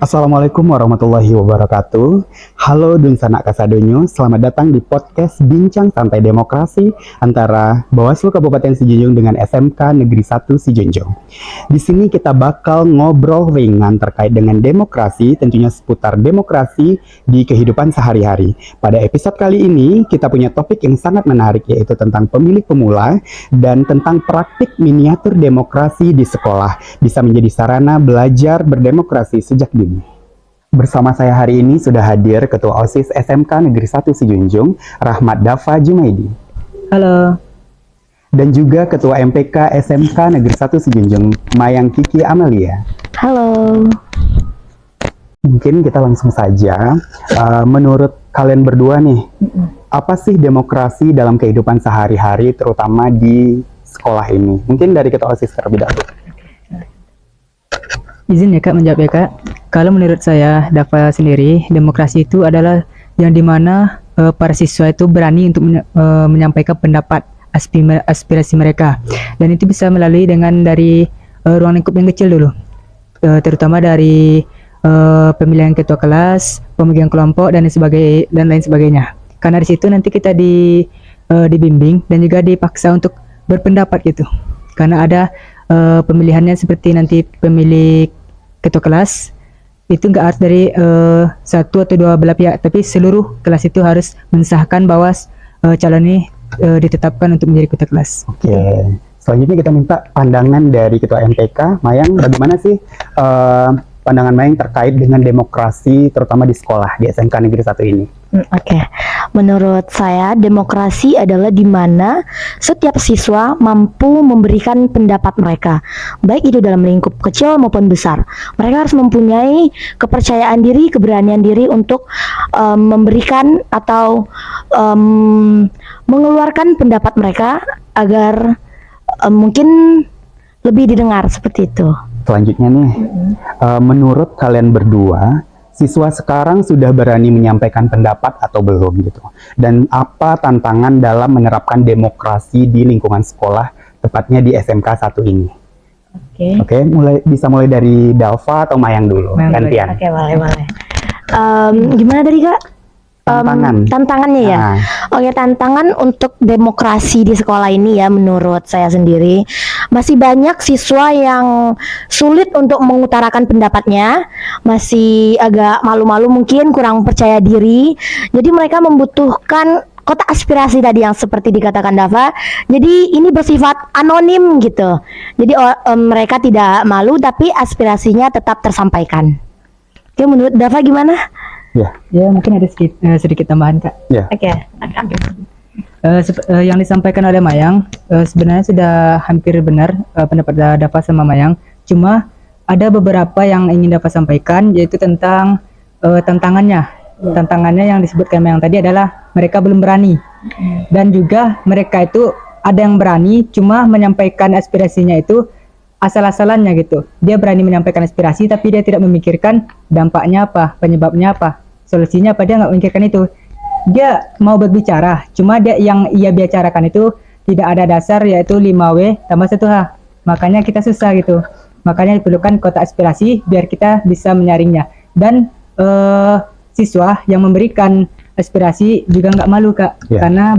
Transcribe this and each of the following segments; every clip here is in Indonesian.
Assalamualaikum warahmatullahi wabarakatuh. Halo Dun Sanak Kasadonyo, selamat datang di podcast Bincang Santai Demokrasi antara Bawaslu Kabupaten Sijunjung dengan SMK Negeri 1 Sijunjung. Di sini kita bakal ngobrol ringan terkait dengan demokrasi, tentunya seputar demokrasi di kehidupan sehari-hari. Pada episode kali ini kita punya topik yang sangat menarik, yaitu tentang pemilih pemula dan tentang praktik miniatur demokrasi di sekolah bisa menjadi sarana belajar berdemokrasi sejak dini. Bersama saya hari ini sudah hadir Ketua OSIS SMK Negeri 1 Sijunjung, Rahmat Dava Jumaidi. Halo. Dan juga Ketua MPK SMK Negeri 1 Sijunjung, Mayang Kiki Amalia. Halo. Mungkin kita langsung saja, menurut kalian berdua nih, apa sih demokrasi dalam kehidupan sehari-hari, terutama di sekolah ini? Mungkin dari Ketua OSIS terlebih dahulu. Izin ya Kak menjawab ya Kak. Kalau menurut saya, Dava sendiri, demokrasi itu adalah yang dimana para siswa itu berani untuk menyampaikan pendapat aspirasi mereka. Dan itu bisa melalui dengan dari ruang lingkup yang kecil dulu. Terutama dari pemilihan ketua kelas, pemilihan kelompok, dan lain sebagainya. Karena di situ nanti kita dibimbing dan juga dipaksa untuk berpendapat gitu. Karena ada pemilihannya seperti nanti pemilik ketua kelas itu nggak harus dari satu atau dua belah pihak, tapi seluruh kelas itu harus mensahkan bahwa calon ini ditetapkan untuk menjadi ketua kelas. Oke. Selanjutnya kita minta pandangan dari Ketua MPK, Mayang, bagaimana sih pandangan Mayang terkait dengan demokrasi, terutama di sekolah di SMK Negeri 1 ini? Oke. Menurut saya, demokrasi adalah di mana setiap siswa mampu memberikan pendapat mereka, baik itu dalam lingkup kecil maupun besar. Mereka harus mempunyai kepercayaan diri, keberanian diri untuk memberikan atau mengeluarkan pendapat mereka agar mungkin lebih didengar, seperti itu. Selanjutnya nih, menurut kalian berdua, siswa sekarang sudah berani menyampaikan pendapat atau belum gitu? Dan apa tantangan dalam menerapkan demokrasi di lingkungan sekolah, tepatnya di SMK 1 ini? Oke, bisa mulai dari Dava atau Mayang dulu, gantian. Oke, boleh. Gimana tadi Kak? Tantangannya ya. Nah. Oke, tantangan untuk demokrasi di sekolah ini ya, menurut saya sendiri masih banyak siswa yang sulit untuk mengutarakan pendapatnya, masih agak malu-malu, mungkin kurang percaya diri. Jadi mereka membutuhkan kotak aspirasi tadi yang seperti dikatakan Dava. Jadi ini bersifat anonim gitu. Jadi mereka tidak malu tapi aspirasinya tetap tersampaikan. Oke, menurut Dava gimana? Ya mungkin ada sedikit tambahan Kak. Oke. Yang disampaikan oleh Mayang sebenarnya sudah hampir benar pendapat Dava sama Mayang. Cuma ada beberapa yang ingin Dava sampaikan, yaitu tentang tantangannya. Tantangannya yang disebutkan Mayang tadi adalah mereka belum berani. Dan juga mereka itu ada yang berani, cuma menyampaikan aspirasinya itu asal-asalannya gitu. Dia berani menyampaikan aspirasi tapi dia tidak memikirkan dampaknya apa, penyebabnya apa, solusinya apa, dia nggak memikirkan itu. Dia mau berbicara, cuma dia yang ia bicarakan itu tidak ada dasar, yaitu 5W tambah 1H. Makanya kita susah gitu. Makanya diperlukan kotak aspirasi biar kita bisa menyaringnya. Dan siswa yang memberikan aspirasi juga nggak malu Kak, karena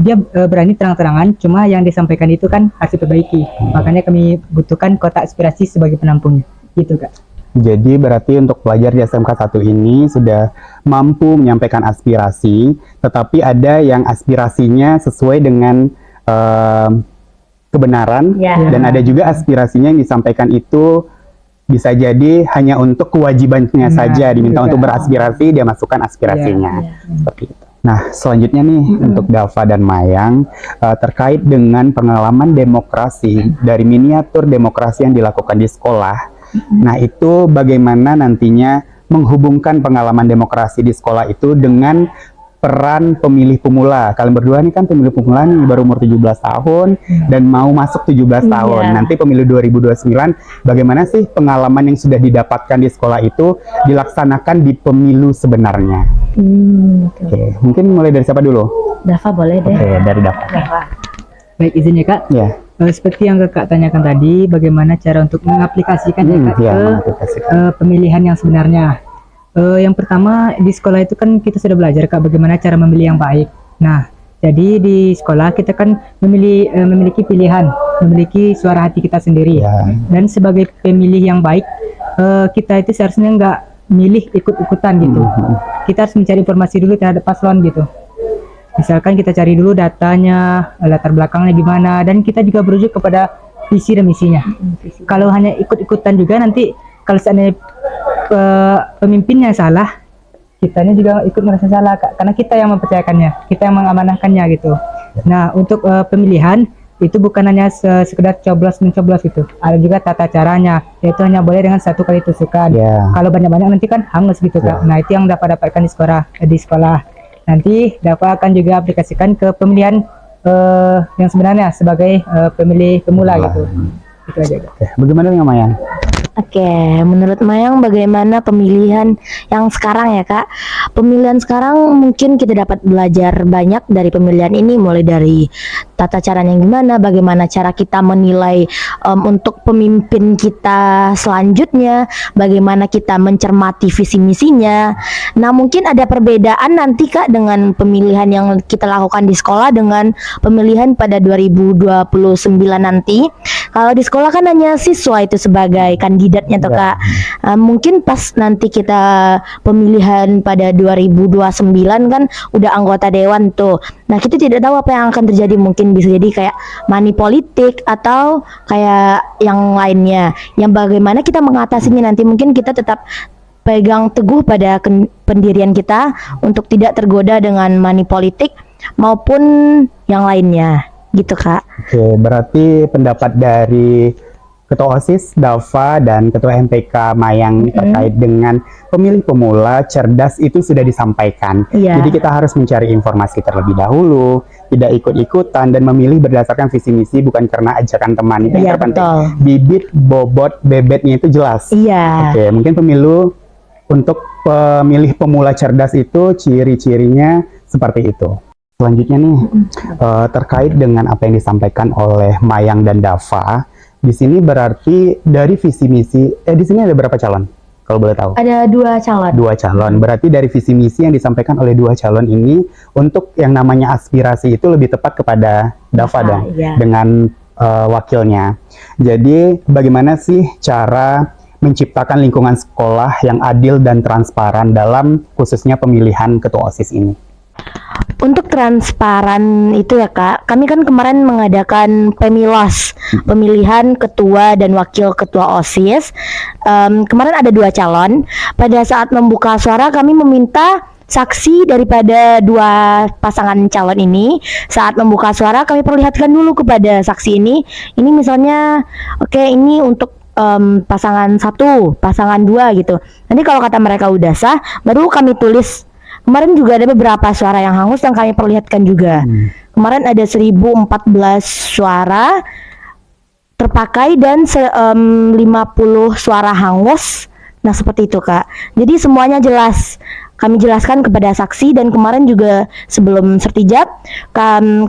dia berani terang-terangan, cuma yang disampaikan itu kan harus diperbaiki. Makanya kami butuhkan kotak aspirasi sebagai penampungnya, gitu Kak. Jadi berarti untuk pelajar di SMK 1 ini sudah mampu menyampaikan aspirasi, tetapi ada yang aspirasinya sesuai dengan kebenaran, dan ada juga aspirasinya yang disampaikan itu bisa jadi hanya untuk kewajibannya saja, diminta untuk beraspirasi, dia masukkan aspirasinya. Seperti itu. Nah, selanjutnya nih untuk Dava dan Mayang, terkait dengan pengalaman demokrasi dari miniatur demokrasi yang dilakukan di sekolah. Nah, itu bagaimana nantinya menghubungkan pengalaman demokrasi di sekolah itu dengan peran pemilih pemula. Kalian berdua nih kan pemilih pemula nih, baru umur 17 tahun dan mau masuk 17 tahun. Nanti pemilu 2029, bagaimana sih pengalaman yang sudah didapatkan di sekolah itu dilaksanakan di pemilu sebenarnya? Oke, mungkin mulai dari siapa dulu? Dava boleh deh. Oke, dari Dava. Baik, izin ya Kak. seperti yang kakak tanyakan tadi, bagaimana cara untuk mengaplikasikan ya, Kak, Ya, ke mengaplikasikan. pemilihan yang sebenarnya. Yang pertama di sekolah itu kan kita sudah belajar Kak bagaimana cara memilih yang baik. Nah, jadi di sekolah kita kan memiliki pilihan, memiliki suara hati kita sendiri. Ya. Dan sebagai pemilih yang baik, kita itu seharusnya nggak milih ikut-ikutan gitu. Kita harus mencari informasi dulu terhadap paslon gitu. Misalkan kita cari dulu datanya, latar belakangnya gimana, dan kita juga berujuk kepada visi dan misinya. Kalau hanya ikut-ikutan juga nanti kalau seandainya pemimpinnya salah, kitanya juga ikut merasa salah Kak, karena kita yang mempercayakannya, kita yang mengamanahkannya gitu. Nah, untuk pemilihan itu bukan hanya sekedar coblos mencoblos gitu, ada juga tata caranya, yaitu hanya boleh dengan 1 kali tusukan. Ya. Kalau banyak-banyak nanti kan hangus gitu Kak. Nah, itu yang dapat dapatkan di sekolah. Nanti dapat akan juga aplikasikan ke pemilihan yang sebenarnya sebagai pemilih pemula gitu. Itu aja Kak. Oke, bagaimana dengan Mayan? Oke, menurut Mayang bagaimana pemilihan yang sekarang ya Kak? Pemilihan sekarang mungkin kita dapat belajar banyak dari pemilihan ini, mulai dari tata caranya gimana, bagaimana cara kita menilai untuk pemimpin kita selanjutnya, bagaimana kita mencermati visi misinya. Nah, mungkin ada perbedaan nanti Kak dengan pemilihan yang kita lakukan di sekolah dengan pemilihan pada 2029 nanti. Kalau di sekolah kan hanya siswa itu sebagai kandidatnya tuh Kak. Mungkin pas nanti kita pemilihan pada 2029 kan udah anggota dewan tuh. Nah, kita tidak tahu apa yang akan terjadi, mungkin bisa jadi kayak money politik atau kayak yang lainnya. Yang bagaimana kita mengatasinya nanti, mungkin kita tetap pegang teguh pada pendirian kita untuk tidak tergoda dengan money politik maupun yang lainnya. Gitu Kak. Oke, berarti pendapat dari Ketua OSIS, Dava, dan Ketua MPK Mayang terkait dengan pemilih pemula cerdas itu sudah disampaikan. Iya. Jadi kita harus mencari informasi terlebih dahulu, tidak ikut-ikutan, dan memilih berdasarkan visi misi bukan karena ajakan teman. Itu yang Iya, terpenting. betul. Bibit, bobot, bebetnya itu jelas. Iya. Oke, mungkin pemilu untuk pemilih pemula cerdas itu ciri-cirinya seperti itu. Selanjutnya nih, terkait dengan apa yang disampaikan oleh Mayang dan Dava, di sini berarti dari visi misi, di sini ada berapa calon? Kalau boleh tahu? Ada 2 calon. 2 calon. Berarti dari visi misi yang disampaikan oleh 2 calon ini, untuk yang namanya aspirasi itu lebih tepat kepada Dava dong, iya. dengan wakilnya. Jadi bagaimana sih cara menciptakan lingkungan sekolah yang adil dan transparan dalam khususnya pemilihan ketua OSIS ini? Untuk transparan itu ya Kak, kami kan kemarin mengadakan pemilos, pemilihan ketua dan wakil ketua OSIS. Kemarin ada 2 calon. Pada saat membuka suara kami meminta saksi daripada 2 pasangan calon ini. Saat membuka suara kami perlihatkan dulu kepada saksi ini misalnya, oke, ini untuk pasangan 1, pasangan 2 gitu. Nanti kalau kata mereka udah sah, baru kami tulis. Kemarin juga ada beberapa suara yang hangus yang kami perlihatkan juga. Kemarin ada 1014 suara terpakai dan 50 suara hangus. Nah, seperti itu Kak. Jadi semuanya jelas. Kami jelaskan kepada saksi, dan kemarin juga sebelum sertijab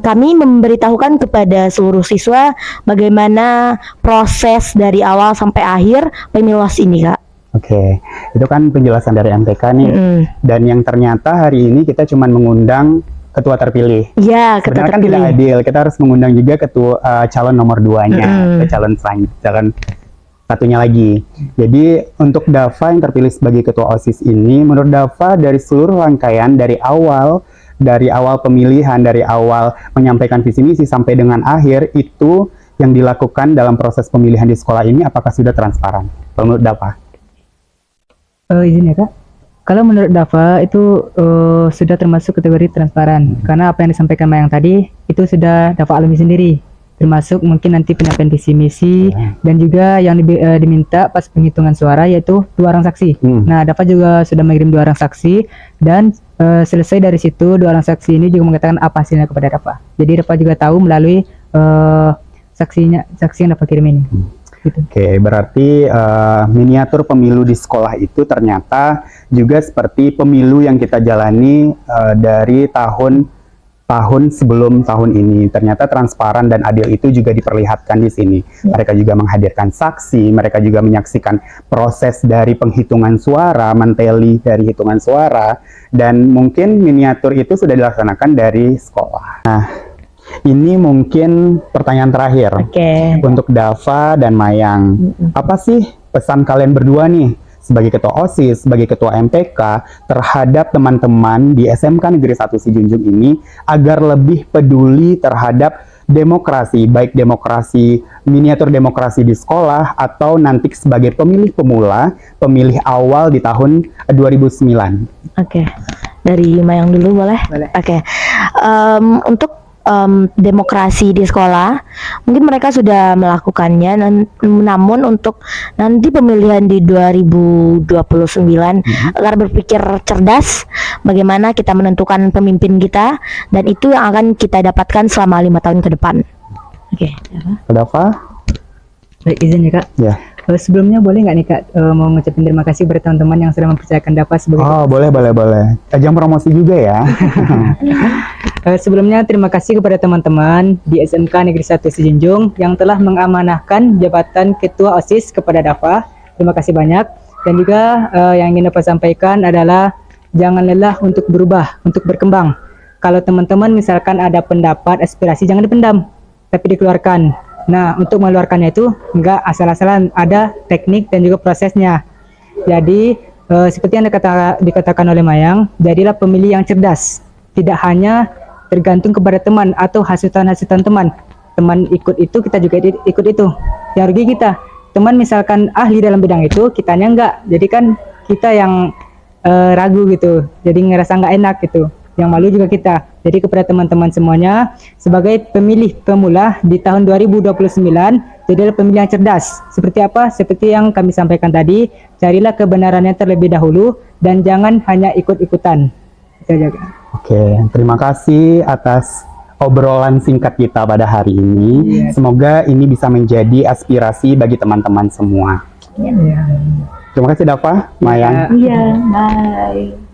kami memberitahukan kepada seluruh siswa bagaimana proses dari awal sampai akhir pemilos ini Kak. Oke, itu kan penjelasan dari MPK nih. Dan yang ternyata hari ini kita cuma mengundang ketua terpilih. Iya, ketua Sebenarnya kan tidak terpilih. adil. Kita harus mengundang juga ketua calon nomor 2-nya, ke calon satunya lagi. Jadi untuk Dava yang terpilih sebagai ketua OSIS ini, menurut Dava dari seluruh rangkaian dari awal pemilihan, dari awal menyampaikan visi misi sampai dengan akhir, itu yang dilakukan dalam proses pemilihan di sekolah ini apakah sudah transparan? Kalau menurut Dava? Izin ya Kak. Kalau menurut Dava itu sudah termasuk kategori transparan, karena apa yang disampaikan Mayang tadi itu sudah Dava alami sendiri, termasuk mungkin nanti penyampaian visi misi dan juga yang diminta pas penghitungan suara yaitu 2 orang saksi. Nah, Dava juga sudah mengirim 2 orang saksi, dan selesai dari situ 2 orang saksi ini juga mengatakan apa hasilnya kepada Dava. Jadi Dava juga tahu melalui saksi yang Dava kirim ini. Gitu. Oke, berarti miniatur pemilu di sekolah itu ternyata juga seperti pemilu yang kita jalani dari tahun tahun sebelum tahun ini. Ternyata transparan dan adil itu juga diperlihatkan di sini. Mereka juga menghadirkan saksi, mereka juga menyaksikan proses dari penghitungan suara, menteli dari hitungan suara, dan mungkin miniatur itu sudah dilaksanakan dari sekolah. Nah, ini mungkin pertanyaan terakhir untuk Dava dan Mayang. Apa sih pesan kalian berdua nih sebagai ketua OSIS, sebagai ketua MPK terhadap teman-teman di SMK Negeri 1 Sijunjung ini agar lebih peduli terhadap demokrasi, baik demokrasi, miniatur demokrasi di sekolah atau nanti sebagai pemilih pemula, pemilih awal di tahun 2009. Oke. Dari Mayang dulu boleh? Boleh. Oke. Untuk demokrasi di sekolah, mungkin mereka sudah melakukannya, namun untuk nanti pemilihan di 2029 agar berpikir cerdas bagaimana kita menentukan pemimpin kita, dan itu yang akan kita dapatkan selama 5 tahun ke depan. Oke. Dava? Baik, izin ya Kak. Ya. Sebelumnya boleh nggak nih Kak mau ngucapin terima kasih kepada teman-teman yang sudah mempercayakan Dava sebagai Oh, boleh. Ajang promosi juga ya. Sebelumnya terima kasih kepada teman-teman di SMK Negeri 1 Sijunjung yang telah mengamanahkan jabatan Ketua OSIS kepada Dava. Terima kasih banyak. Dan juga yang ingin Dava sampaikan adalah jangan lelah untuk berubah, untuk berkembang. Kalau teman-teman misalkan ada pendapat, aspirasi, jangan dipendam, tapi dikeluarkan. Nah, untuk mengeluarkannya itu enggak asal-asalan, ada teknik dan juga prosesnya. Jadi seperti yang dikatakan oleh Mayang, jadilah pemilih yang cerdas. Tidak hanya tergantung kepada teman atau hasutan-hasutan teman. Teman ikut itu, kita juga ikut itu. Yang rugi kita. Teman misalkan ahli dalam bidang itu, kitanya enggak. Jadi kan kita yang ragu gitu. Jadi ngerasa enggak enak gitu. Yang malu juga kita. Jadi kepada teman-teman semuanya, sebagai pemilih pemula di tahun 2029, jadilah pemilih yang cerdas. Seperti apa? Seperti yang kami sampaikan tadi, carilah kebenarannya terlebih dahulu dan jangan hanya ikut-ikutan. Itu aja. Oke, terima kasih atas obrolan singkat kita pada hari ini. Semoga ini bisa menjadi aspirasi bagi teman-teman semua. Terima kasih Dava, Mayang. Iya, bye.